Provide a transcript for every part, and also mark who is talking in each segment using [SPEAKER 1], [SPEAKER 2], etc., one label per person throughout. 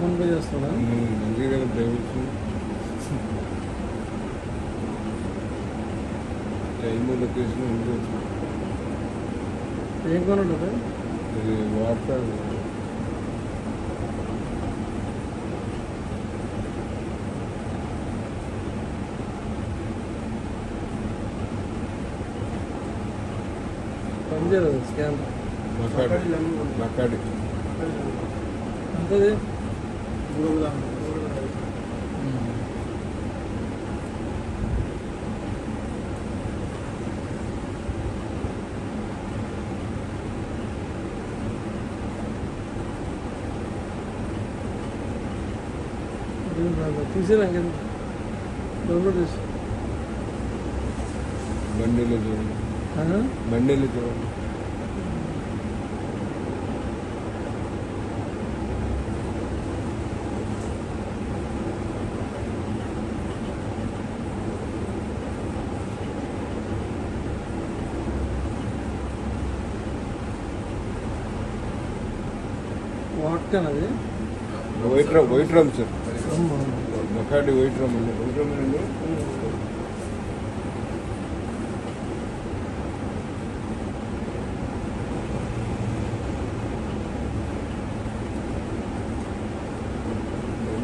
[SPEAKER 1] Phone pay చేస్తాడా?
[SPEAKER 2] మంచిగా కదా డ్రైవర్స్ టైమ్ లొకేషన్ ఉంది.
[SPEAKER 1] ఏం కొనుంటుంది?
[SPEAKER 2] ఇది వాట్సాప్
[SPEAKER 1] పనిచేయదు స్కాన్.
[SPEAKER 2] బకాడి
[SPEAKER 1] అంతది తీసేరా ఇంకేం డౌన్లోడ్ చేసి
[SPEAKER 2] బండిలో చూడండి. బండిలో చూడండి.
[SPEAKER 1] వాట్ అది
[SPEAKER 2] white rum sir. Bacardi white rum అండి. వైట్ రమ్ అండి.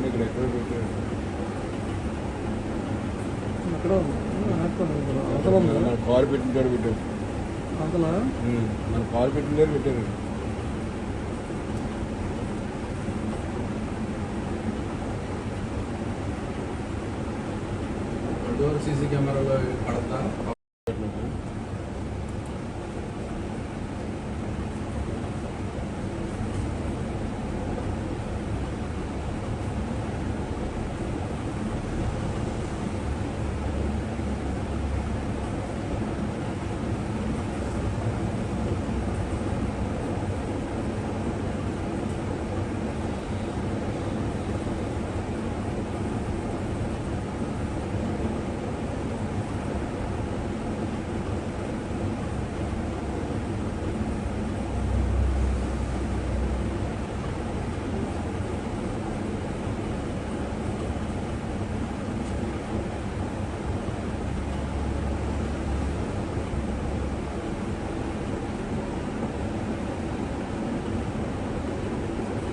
[SPEAKER 2] ఇక్కడ ఎక్కడ పెట్టారు?
[SPEAKER 1] అక్కడ
[SPEAKER 2] మన కారు పెట్టిన కాడ పెట్టారు.
[SPEAKER 1] అతలా
[SPEAKER 2] మన కారు పెట్టిన కాడ పెట్టారు.
[SPEAKER 3] సీసీ కెమెరాలో పడతా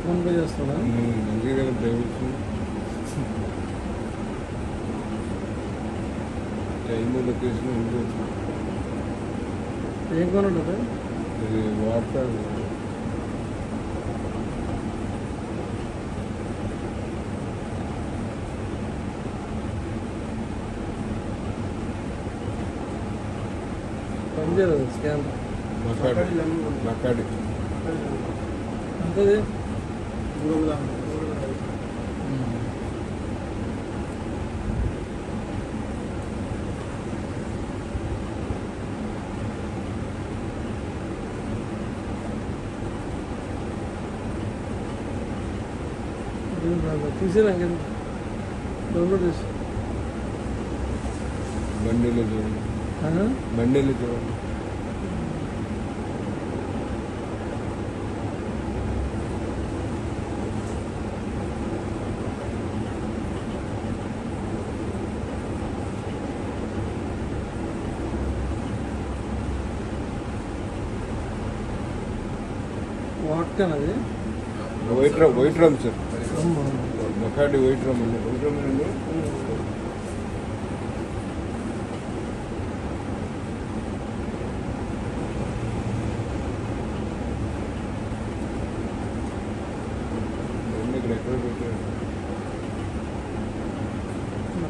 [SPEAKER 1] ఫోన్ పే చేస్తాడా?
[SPEAKER 2] మంచిగా కదా డ్రైవర్స్ టైమ్ లొకేషన్ ఉంది.
[SPEAKER 1] ఏం కొనుంటుంది?
[SPEAKER 2] ఇది వాట్సాప్
[SPEAKER 1] పనిచేయదు స్కాన్.
[SPEAKER 2] బకాడి
[SPEAKER 1] అంతది తీసేరా ఇంకేం డౌన్లోడ్ చేసి
[SPEAKER 2] బండిలో చూడండి. బండిలో చూడండి.
[SPEAKER 1] వాట్ అది
[SPEAKER 2] white rum sir. Bacardi white rum అండి. వైట్ రమ్ అండి.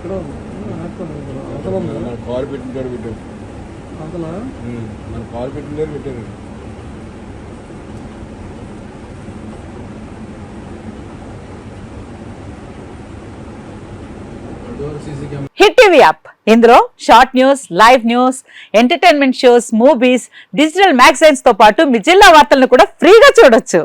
[SPEAKER 1] ఎక్కడ ఉంది అవతల ఉంది
[SPEAKER 2] మన కాలు పెట్టిన కాడ పెట్టారు.
[SPEAKER 1] అవతల
[SPEAKER 2] మన కాలు పెట్టిన దగ్గర పెట్టారు.
[SPEAKER 3] Door CC camera
[SPEAKER 4] hit TV app ఇందులో short news, live news, entertainment shows, movies, digital magazines తో పాటు మీ జిల్లా వార్తలను కూడా ఫ్రీగా చూడొచ్చు.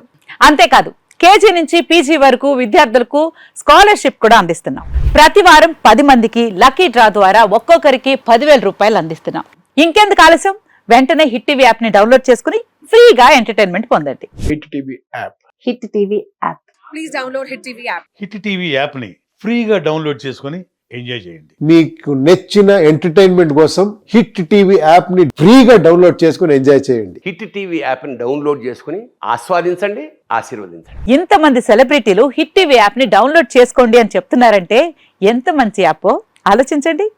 [SPEAKER 4] అంతేకాదు కేజీ నుంచి పీజీ వరకు విద్యార్థులకు స్కాలర్షిప్ కూడా అందిస్తున్నాం. ప్రతి వారం 10 మందికి లక్కీ డ్రా ద్వారా ఒక్కొక్కరికి 10,000 రూపాయలు అందిస్తున్నాం. ఇంకెందుకు ఆలస్యం, వెంటనే హిట్ టీవీ యాప్ ని డౌన్లోడ్ చేసుకుని ఫ్రీగా ఎంటర్టైన్మెంట్ పొందండి.
[SPEAKER 5] Hit TV app.
[SPEAKER 4] Hit TV app.
[SPEAKER 6] Please download Hit TV app.
[SPEAKER 7] Hit TV యాప్ని ఫ్రీగా డౌన్లోడ్ చేసుకొని ఎంజాయ్ చేయండి.
[SPEAKER 5] మీకు నచ్చిన ఎంటర్టైన్మెంట్ కోసం హిట్ టీవీ యాప్ ని ఫ్రీగా డౌన్లోడ్ చేసుకుని ఎంజాయ్ చేయండి.
[SPEAKER 8] హిట్ టీవీ యాప్ని డౌన్లోడ్ చేసుకుని ఆస్వాదించండి, ఆశీర్వదించండి.
[SPEAKER 4] ఇంతమంది సెలబ్రిటీలు హిట్ టీవీ యాప్ ని డౌన్లోడ్ చేసుకోండి అని చెప్తున్నారంటే ఎంత మంచి యాప్ ఆలోచించండి.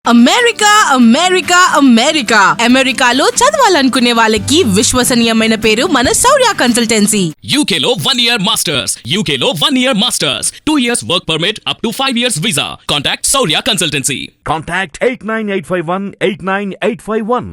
[SPEAKER 9] అమెరికా అమెరికా అమెరికా అమెరికాలో చదవాలనుకునే వాళ్ళకి విశ్వసనీయమైన పేరు మన శౌర్య కన్సల్టెన్సీ.
[SPEAKER 10] UK లో 1 year masters. UK లో 1 year masters. 2 years work permit up to 5 years visa. Contact Saurya Consultancy.
[SPEAKER 11] Contact 89851 89851.